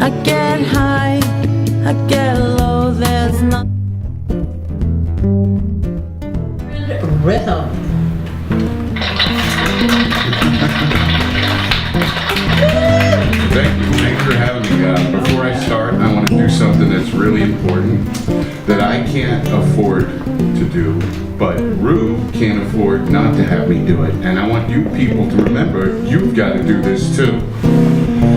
I get high, I get low, there's nothing. Rhythm. Thanks for having me. Before I start, I want to do something that's really important that I can't afford to do, but ReW can't afford not to have me do it. And I want you people to remember, you've got to do this too.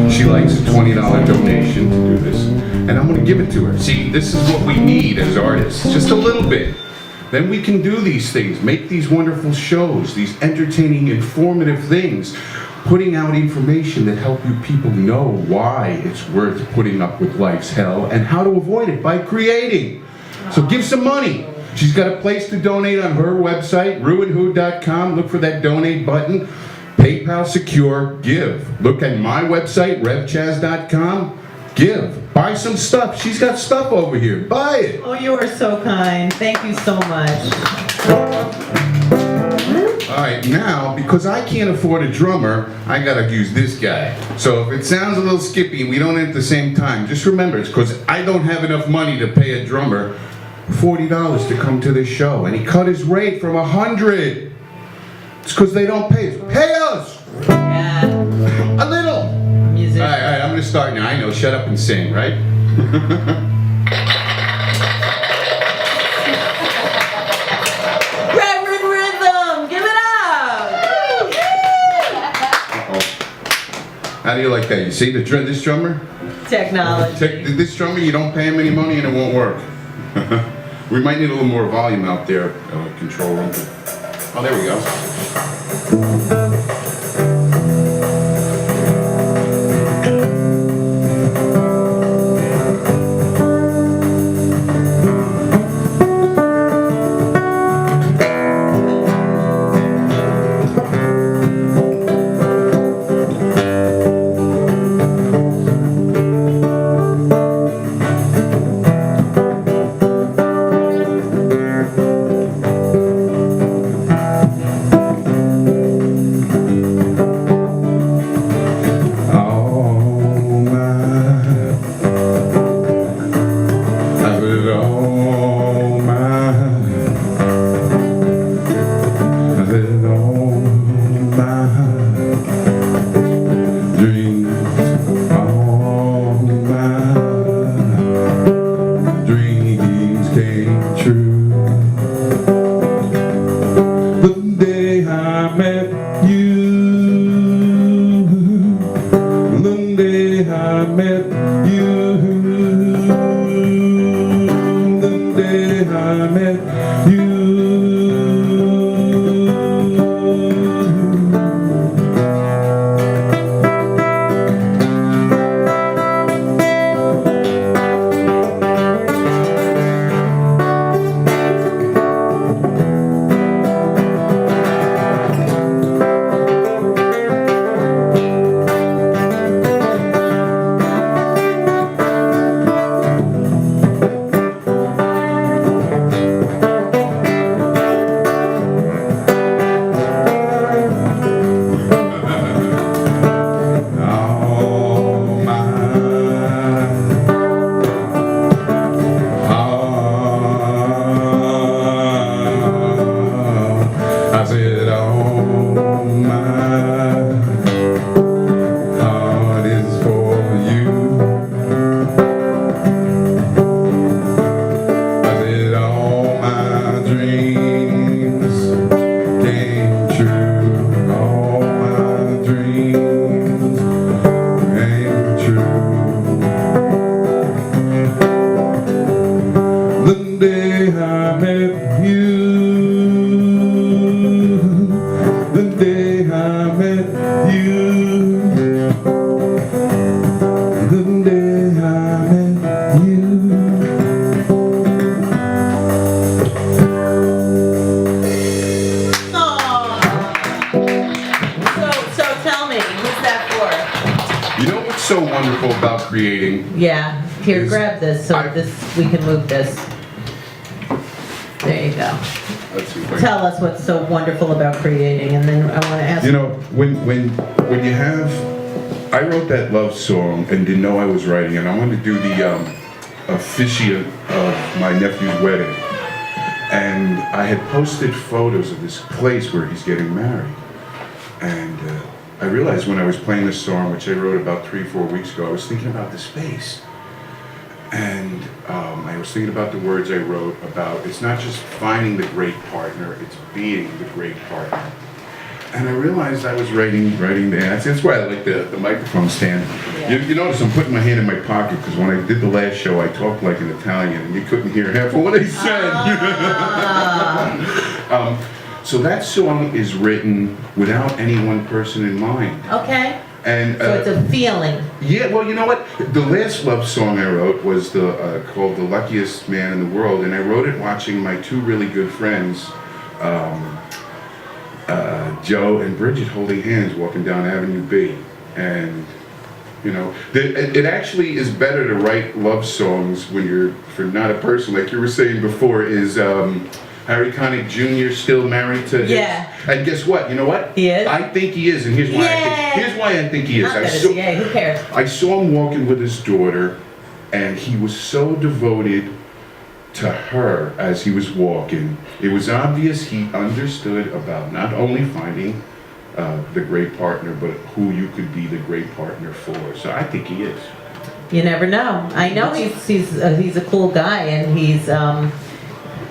She likes a $20 donation to do this, and I'm going to give it to her. See, this is what we need as artists, just a little bit. Then we can do these things, make these wonderful shows, these entertaining, informative things, putting out information that help you people know why it's worth putting up with life's hell and how to avoid it by creating. So give some money. She's got a place to donate on her website, ReWandWho.com. Look for that donate button. PayPal secure, give. Look at my website, RevChaz.com. Give. Buy some stuff. She's got stuff over here. Buy it. Oh, you are so kind. Thank you so much. All right, now, because I can't afford a drummer, I gotta use this guy. So if it sounds a little skippy and we don't at the same time, just remember it's because I don't have enough money to pay a drummer $40 to come to this show. And he cut his rate from $100. It's because they don't pay us. Pay us! Yeah. A little! Music. All right, I'm gonna start now. I know, shut up and sing, right? Reverend Rhythm, give it up! Uh-oh. How do you like that? You see this drummer? Technology. This drummer, you don't pay him any money and it won't work. We might need a little more volume out there, control room. Oh, there we go. So wonderful about creating. Yeah, here, grab this so we can move this. There you go. Let's see if I can- Tell us what's so wonderful about creating, and then I want to ask. You know, when you have, I wrote that love song and didn't know I was writing it. I wanted to do the officiant of my nephew's wedding. And I had posted photos of this place where he's getting married. And I realized when I was playing this song, which I wrote about 3-4 weeks ago, I was thinking about the space. And I was thinking about the words I wrote about, it's not just finding the great partner, it's being the great partner. And I realized I was writing that. That's why I like the microphone stand. Yeah. You notice I'm putting my hand in my pocket because when I did the last show, I talked like an Italian and you couldn't hear half of what I said. So that song is written without any one person in mind. Okay. And So it's a feeling. yeah, well, you know what? The last love song I wrote was called "The Luckiest Man in the World," and I wrote it watching my two really good friends, Joe and Bridget, holding hands walking down Avenue B. And you know, it actually is better to write love songs when you're for not a person, like you were saying before. Is Harry Connick Jr. still married to his? Yeah. And guess what? You know what? He is? I think he is, and here's why. Here's why I think he is. Not that it's yay, who cares? I saw him walking with his daughter, and he was so devoted to her as he was walking. It was obvious he understood about not only finding the great partner, but who you could be the great partner for. So I think he is. You never know. I know he's a cool guy, and he's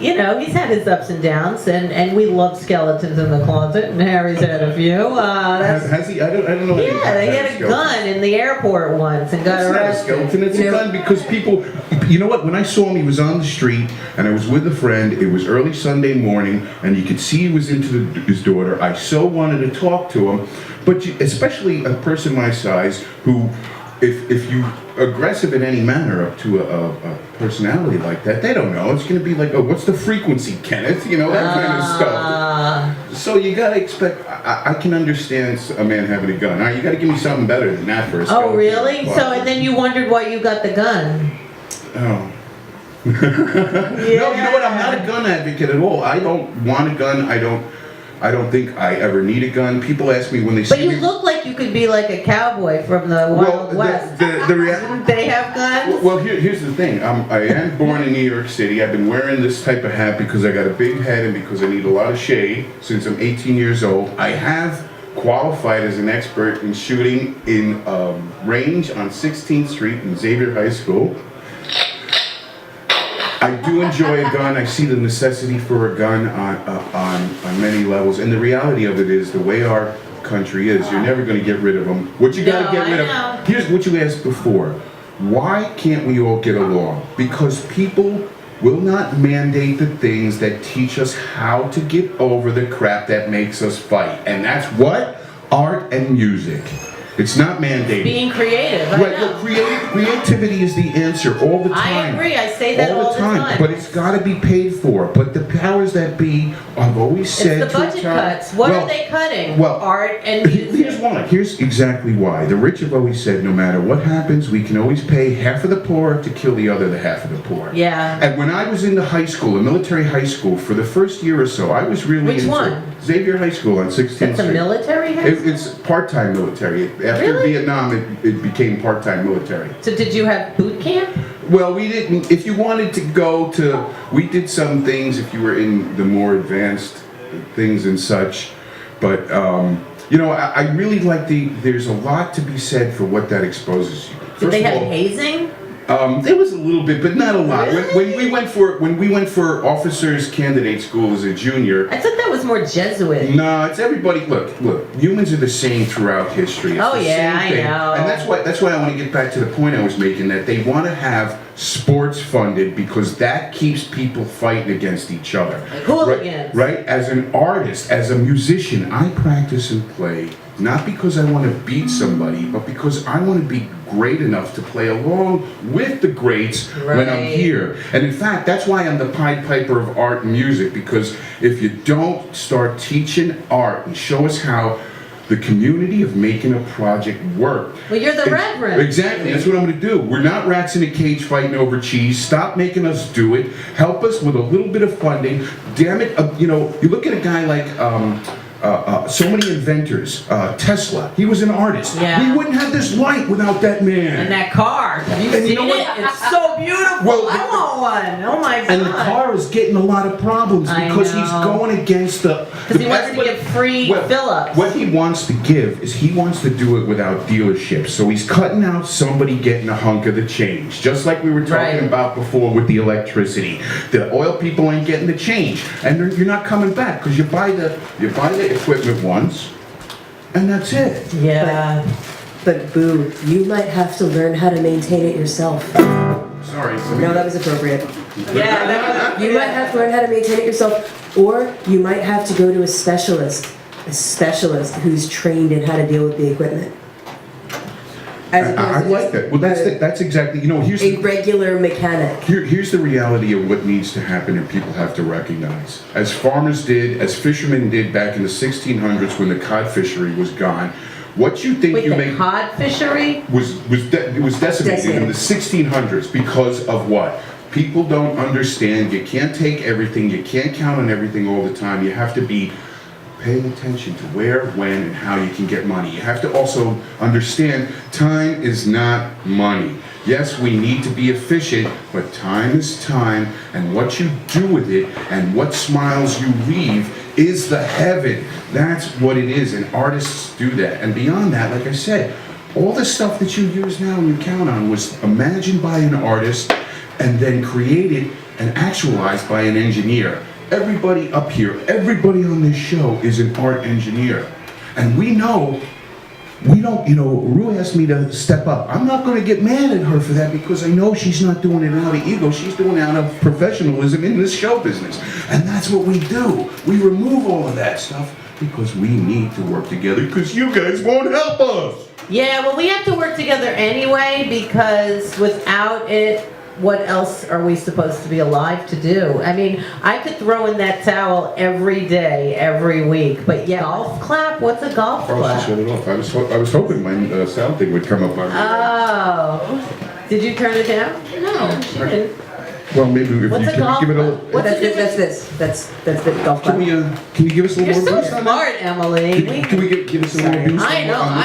you know, he's had his ups and downs, and we love skeletons in the closet, and Harry's had a few. Has he? I don't know. Yeah, he had a gun in the airport once and got It's not a arrested. skeleton, it's a gun because people, you know what, when I saw him, he was on the street and I was with a friend, it was early Sunday morning and you could see he was into his daughter. I so wanted to talk to him, but especially a person my size who, if you aggressive in any manner up to a personality like that, they don't know. It's going to be like, oh, what's the frequency, Kenneth? You know, that kind of stuff. So you got to expect, I can understand a man having a gun. All right, you got to give me something better than that for a skeleton. Oh, really? So, and then you wondered why you got the gun. Oh. No, you know what? I'm not a gun advocate at all. I don't want a gun. I don't think I ever need a gun. People ask me when they see But you me. look like you could be like a cowboy from the Wild West. Didn't they have guns? Well, here's the thing. I am born in New York City. I've been wearing this type of hat because I got a big head and because I need a lot of shade since I'm 18 years old. I have qualified as an expert in shooting in range on 16th Street in Xavier High School. I do enjoy a gun. I see the necessity for a gun on many levels. And the reality of it is, the way our country is, you're never going to get rid of them. What you got to get rid of. Here's what you asked before. Why can't we all get along? Because people will not mandate the things that teach us how to get over the crap that makes us fight. And that's what? Art and music. It's not mandated. Being creative. Right, well, creativity is the answer all the time. I agree. I say that all the time. But it's got to be paid for. But the powers that be, I've always said. It's the budget cuts. What are they cutting? Well, art and music. Here's why. Here's exactly why. The rich have always said, no matter what happens, we can always pay half of the poor to kill the other half of the poor. Yeah. And when I was in the high school, a military high school, for the first year or so, I was really Which one? Xavier High School on 16th Street. It's a military high school? It's part-time military. After Really? Vietnam, it became part-time military. So did you have boot camp? Well, we didn't. If you wanted to go to, we did some things if you were in the more advanced things and such. But you know, I really like there's a lot to be said for what that exposes you. Did they have hazing? There was a little bit, but not a lot. Really? When we went for officers candidate school as a junior. I thought that was more Jesuit. No, it's everybody. Look. Humans are the same throughout history. It's the same thing. know. And that's why I want to get back to the point I was making, that they want to have sports funded because that keeps people fighting against each other. Like hooligans. Right? As an artist, as a musician, I practice and play not because I want to beat somebody, but because I want to be great enough to play along with the greats when I'm here. And in fact, that's why I'm the Pied Piper of art and music, because if you don't start teaching art and show us how the community of making a project work. Well, you're the Reverend. Exactly, that's what I'm going to do. We're not rats in a cage fighting over cheese. Stop making us do it. Help us with a little bit of funding. Damn it, you know, you look at a guy like so many inventors. Tesla, he was an artist. Yeah. We wouldn't have this light without that man. And that car, have you And you seen know it? what? It's so beautiful. Well, I want one. Oh my god. And the car is getting a lot of problems I because he's know. going against the. Because he wants to give free fill-ups. What he wants to give is he wants to do it without dealerships. So he's cutting out somebody getting a hunk of the change. Just like we were talking Right. about before with the electricity. The oil people ain't getting the change. And you're not coming back because you buy the equipment once and that's it. Yeah. But Boo, you might have to learn how to maintain it yourself. Sorry. No, that was appropriate. Yeah, that was, You might have to learn how to maintain it yourself, or you might have to go to a specialist who's trained in how to deal with the equipment. As opposed I to like just that. Well, that's exactly, here's a regular mechanic. Here's the reality of what needs to happen and people have to recognize. As farmers did, as fishermen did back in the 1600s when the cod fishery was gone, what you think wait, you the make cod fishery? was decimated in the 1600s because of what? People don't understand. You can't take everything. You can't count on everything all the time. You have to be paying attention to where, when, and how you can get money. You have to also understand time is not money. Yes, we need to be efficient, but time is time, and what you do with it and what smiles you leave is the heaven. That's what it is, and artists do that. And beyond that, like I said, all the stuff that you use now and you count on was imagined by an artist and then created and actualized by an engineer. Everybody up here, everybody on this show is an art engineer. And we don't, Rue asked me to step up. I'm not gonna get mad at her for that because I know she's not doing it out of ego, she's doing it out of professionalism in this show business. And that's what we do. We remove all of that stuff because we need to work together because you guys won't help us. Yeah, well, we have to work together anyway because without it, what else are we supposed to be alive to do? I mean, I could throw in that towel every day, every week, but yeah, golf clap? What's a golf Carl, she shut clap? it off. I was hoping my sound thing would come up on. Oh, did you turn it down? No, she didn't. Well, maybe if What's you a can golf give it a clap? little. What's the That's difference? this. That's the golf Can clap. can you give us a You're little so more boost on that? smart, Emily. Can we give us a little boost I know. on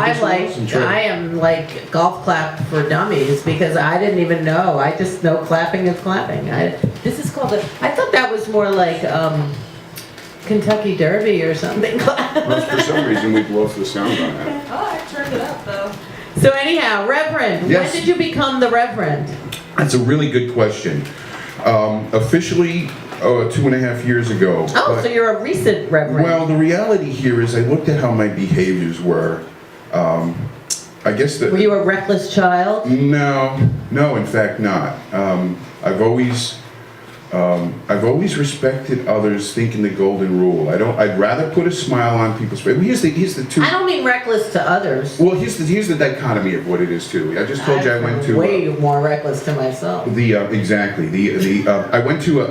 this I'm one? I am like golf clap for dummies because I didn't even know. I just know clapping is clapping. This is called I thought that was more like Kentucky Derby or something. Well, for some reason, we've lost the sound on that. Oh, I turned it up though. So anyhow, Reverend, Yes. when did you become the Reverend? That's a really good question. Officially, 2.5 years ago. Oh, but- so you're a recent Reverend. Well, the reality here is I looked at how my behaviors were. I guess that. Were you a reckless child? No, in fact not. I've always respected others, thinking the golden rule. I'd rather put a smile on people's face. Here's the two. I don't mean reckless to others. Well, here's the dichotomy of what it is too. I just told you I went to. way more reckless to myself. I went to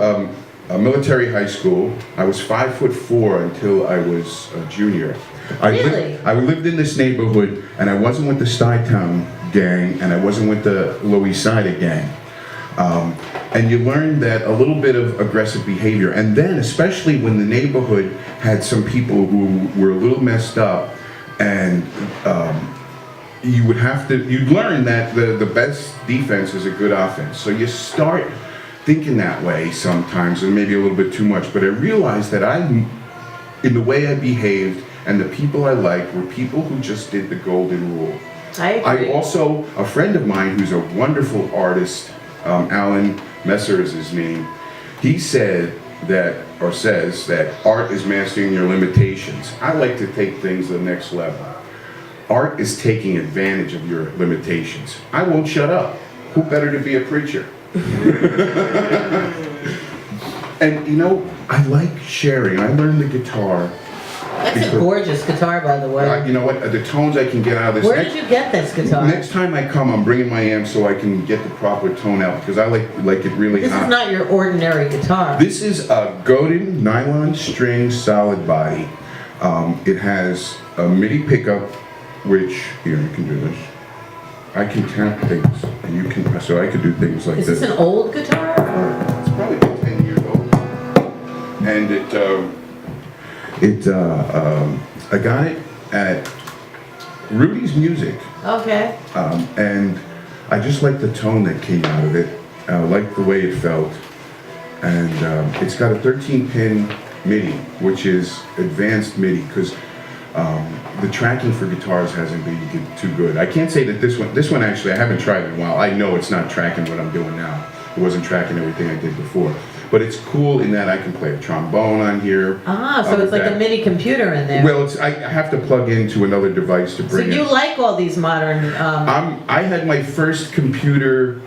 a military high school. I was 5'4" until I was a junior. Really? I lived in this neighborhood, and I wasn't with the Stuytown gang, and I wasn't with the Lower East Side gang. And you learn that a little bit of aggressive behavior, and then especially when the neighborhood had some people who were a little messed up, and you'd learn that the best defense is a good offense. So you start thinking that way sometimes, and maybe a little bit too much. But I realized that in the way I behaved and the people I liked were people who just did the golden rule. I agree. A friend of mine who's a wonderful artist, Alan Messer is his name, he says that art is mastering your limitations. I like to take things to the next level. Art is taking advantage of your limitations. I won't shut up. Who better to be a preacher? And I like sharing. I learned the guitar. That's a gorgeous guitar, by the way. You know what? The tones I can get out of this. Where did you get this guitar? Next time I come, I'm bringing my amp so I can get the proper tone out because I like it really This hot. is not your ordinary guitar. This is a Godin nylon string solid body. It has a MIDI pickup, which here you can do this. I can tap things, and you can. So I could do things like Is this. this an old guitar? Or? It's probably been 10 years old, and I got it at Rudy's Music, Okay. and I just like the tone that came out of it. I like the way it felt, and it's got a 13-pin MIDI, which is advanced MIDI, because the tracking for guitars hasn't been too good. I can't say that this one actually, I haven't tried it in a while. I know it's not tracking what I'm doing now. It wasn't tracking everything I did before. But it's cool in that I can play a trombone on here. So it's like a mini computer in there. Well, I have to plug into another device to So bring it. you like all these modern... I had my first computer,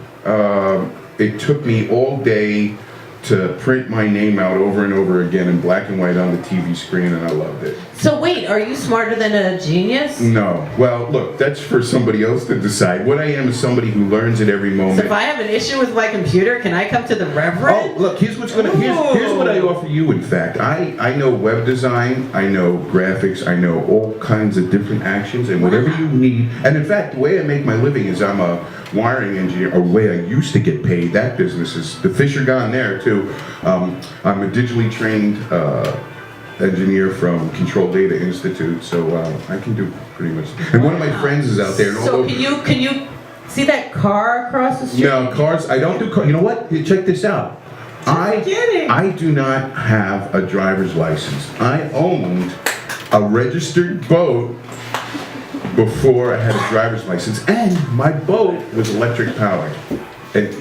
it took me all day to print my name out over and over again in black and white on the TV screen, and I loved it. So wait, are you smarter than a genius? No. Well, look, that's for somebody else to decide. What I am is somebody who learns at every moment. So if I have an issue with my computer, can I come to the Reverend? Oh, look, here's what I offer you, in fact. I know web design, I know graphics, I know all kinds of different actions, and whatever you need. And in fact, the way I make my living is I'm a wiring engineer, or the way I used to get paid. That business is, the fish are gone there, too. I'm a digitally trained engineer from Control Data Institute, so I can do pretty much. And one of my friends is out there. And So can you see that car across the street? No, cars, I don't do cars. You know what? Here, check this out. I do not have a driver's license. I owned a registered boat before I had a driver's license, and my boat was electric powered. And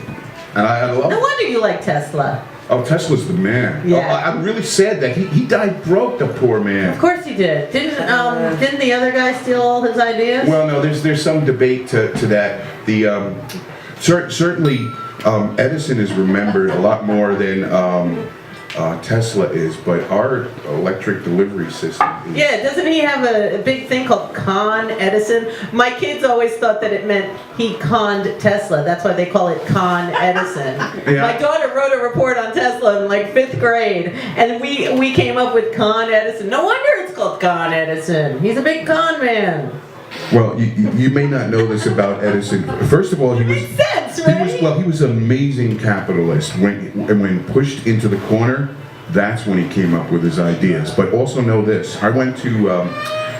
I love No it. wonder you like Tesla. Oh, Tesla's the man. Yeah. Oh, I'm really sad that he died broke, the poor man. Of course he did. Didn't the other guy steal all his ideas? Well, no, there's some debate to that. The certainly Edison is remembered a lot more than Tesla is, but our electric delivery system is... Yeah, doesn't he have a big thing called Con Edison? My kids always thought that it meant he conned Tesla. That's why they call it Con Edison. Yeah. My daughter wrote a report on Tesla in like 5th grade, and we came up with Con Edison. No wonder it's called Con Edison. He's a big con man. Well, you may not know this about Edison. First of all, he was... Makes sense, right? He was an amazing capitalist. When pushed into the corner, that's when he came up with his ideas. But also know this. I went to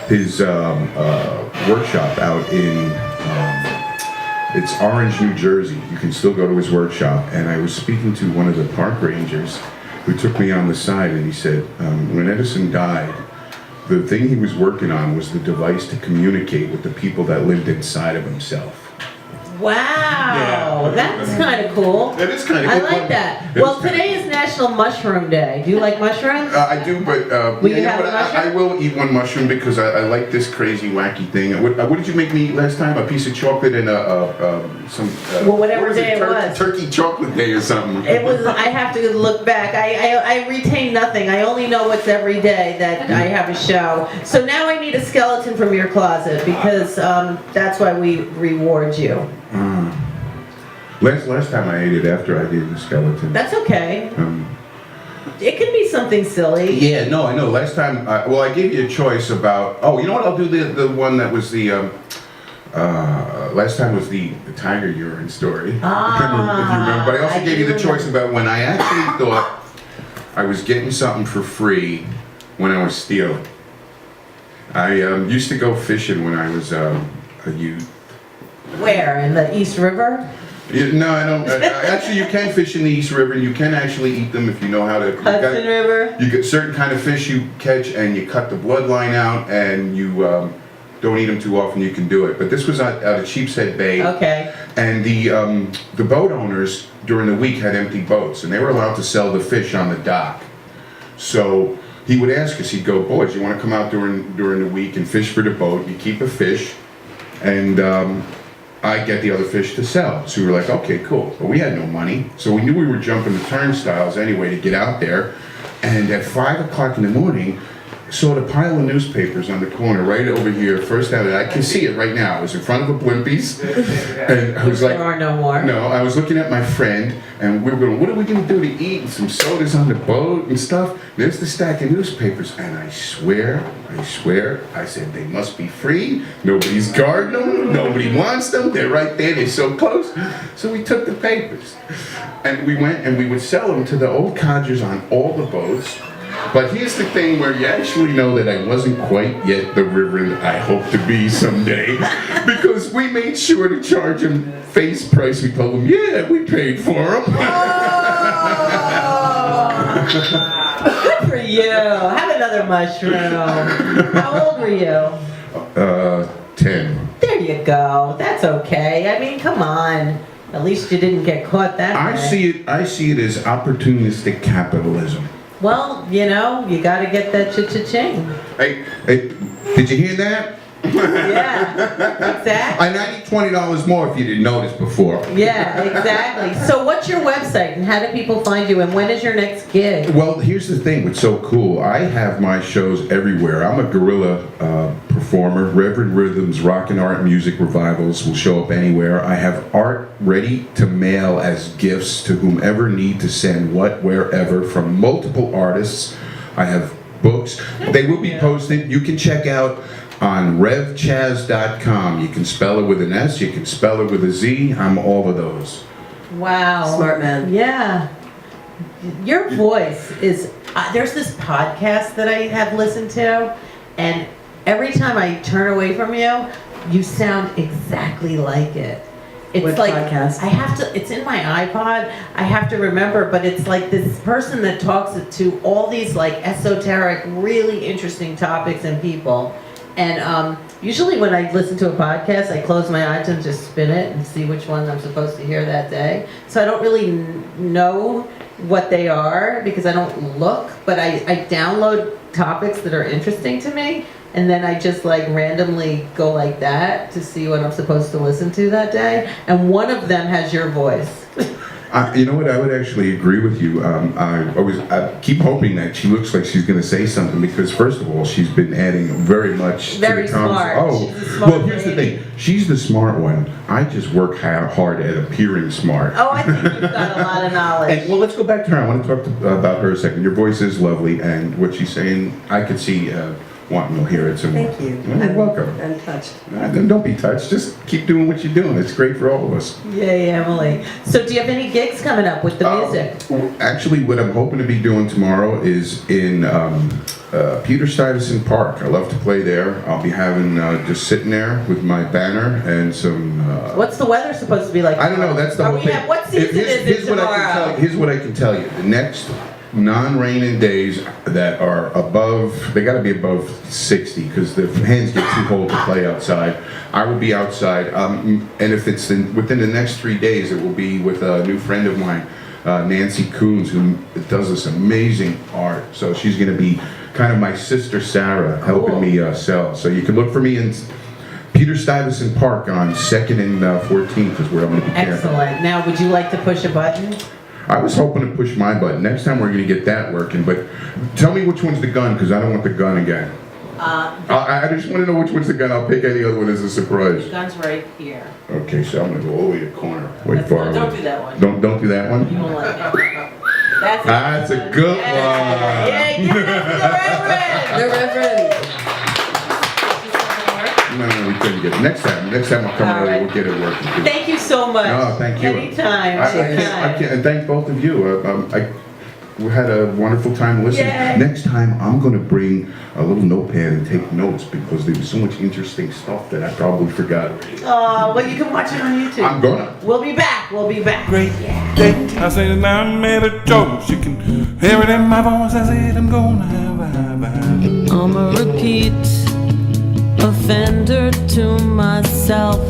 his workshop out in... it's Orange, New Jersey. You can still go to his workshop. And I was speaking to one of the park rangers who took me on the side, and he said, when Edison died, the thing he was working on was the device to communicate with the people that lived inside of himself. Wow, Yeah. that's kind of cool. That is kind of I cool. like that. It Well, is kinda today is National Mushroom Day. Do you like mushrooms? I do, but Will you you know have what? a mushroom? I will eat one mushroom because I like this crazy wacky thing. What did you make me eat last time? A piece of chocolate and some. Well, whatever what was day it was. Turkey chocolate day or something. It was. I have to look back. I retain nothing. I only know what's every day that I have a show. So now I need a skeleton from your closet because that's why we reward you. Last time I ate it after I did the skeleton. That's okay. It can be something silly. Yeah, no, I know. Last time, I gave you a choice about. Oh, you know what? I'll do the one that was the. Last time was the tiger urine story. If you remember. But I also gave you the choice about when I actually thought I was getting something for free when I was stealing. I used to go fishing when I was a youth. Where? In the East River? No, I don't. Actually, you can fish in the East River, and you can actually eat them if you know how to. Hudson River? You get certain kind of fish you catch, and you cut the bloodline out, and you don't eat them too often. You can do it. But this was out of Sheepshead Bay. Okay. And the boat owners during the week had empty boats, and they were allowed to sell the fish on the dock. So he would ask us. He'd go, "Boys, you want to come out during the week and fish for the boat? You keep a fish, and." I get the other fish to sell. So we were like, okay, cool. But we had no money. So we knew we were jumping the turnstiles anyway to get out there. And at 5 o'clock in the morning, saw the pile of newspapers on the corner right over here. First out, I can see it right now. I was in front of a Blimpies. And I was like, There are no more. no, I was looking at my friend, and we were going, what are we going to do to eat? And some sodas on the boat and stuff. There's the stack of newspapers. And I swear, I said, they must be free. Nobody's guarding them. Nobody wants them. They're right there. They're so close. So we took the papers. And we went and we would sell them to the old codgers on all the boats. But here's the thing where you actually know that I wasn't quite yet the Reverend I hope to be someday. Because we made sure to charge him face price. We told him, yeah, we paid for him. Good for you. Have another mushroom. How old were you? 10. There you go. That's okay. I mean, come on. At least you didn't get caught that way. I see it as opportunistic capitalism. Well, you know, you got to get that cha-cha-ching. Hey, did you hear that? Yeah, exactly. I need $20 more if you didn't notice before. Yeah, exactly. So what's your website and how do people find you and when is your next gig? Well, here's the thing, what's so cool. I have my shows everywhere. I'm a guerrilla performer. Reverend Rhythm's Rock and Art Music Revivals will show up anywhere. I have art ready to mail as gifts to whomever need to send what, wherever, from multiple artists. I have books. They will be posted. You can check out on RevChaz.com. You can spell it with an S, you can spell it with a Z. I'm all of those. Wow. Smart man. Yeah. Your voice is, there's this podcast that I have listened to, and every time I turn away from you, you sound exactly like it. It's What like, podcast? I have to, it's in my iPod, I have to remember, but it's like this person that talks to all these like esoteric, really interesting topics and people. And usually when I listen to a podcast, I close my eyes and just spin it and see which ones I'm supposed to hear that day. So I don't really know what they are because I don't look, but I download topics that are interesting to me, and then I just like randomly go like that to see what I'm supposed to listen to that day. And one of them has your voice. You know what? I would actually agree with you. I keep hoping that she looks like she's going to say something because, first of all, she's been adding very much Very to the smart. Oh, She's a smart well, here's the lady. thing. She's the smart one. I just work hard at appearing smart. Oh, I think you've got a lot of knowledge. And, well, let's go back to her. I want to talk about her a second. Your voice is lovely, and what she's saying, I could see wanting to hear it some more. Thank you. You're welcome. I'm touched. Don't be touched. Just keep doing what you're doing. It's great for all of us. Yay, Emily. So do you have any gigs coming up with the music? Actually, what I'm hoping to be doing tomorrow is in Peter Stuyvesant Park. I love to play there. I'll be having just sitting there with my banner and some. What's the weather supposed to be like? I don't know. That's the Are whole we thing. at- what season is it tomorrow? Here's what I can tell you. The next non-raining days that are above, they got to be above 60 because the hands get too cold to play outside. I will be outside, and if it's within the next 3 days, it will be with a new friend of mine, Nancy Coons, who does this amazing art. So she's going to be kind of my sister Sarah, helping me sell. So you can look for me in Peter Stuyvesant Park on 2nd and 14th is where I'm going to be camping. Excellent. Now, would you like to push a button? I was hoping to push my button. Next time we're going to get that working, but tell me which one's the gun, because I don't want the gun again. I just want to know which one's the gun. I'll pick any other one as a surprise. The gun's right here. Okay, so I'm going to go all the way to the corner. Way far away. Don't do that one. Don't do that one? You won't like it. That's a good one. Yeah, give it up for the Reverend. The Reverend. No, we couldn't get it. Next time I'll come All over, right. we'll get it working. Thank you so much. No, thank you. Anytime. I can't, and thank both of you. We had a wonderful time listening. Yay. Next time, I'm going to bring a little notepad and take notes because there was so much interesting stuff that I probably forgot already. Oh, well, you can watch it on YouTube. I'm gonna. We'll be back. We'll be back. Great day. I say that I made a choice. You can hear it in my voice. I said I'm gonna have I'm a repeat offender to myself.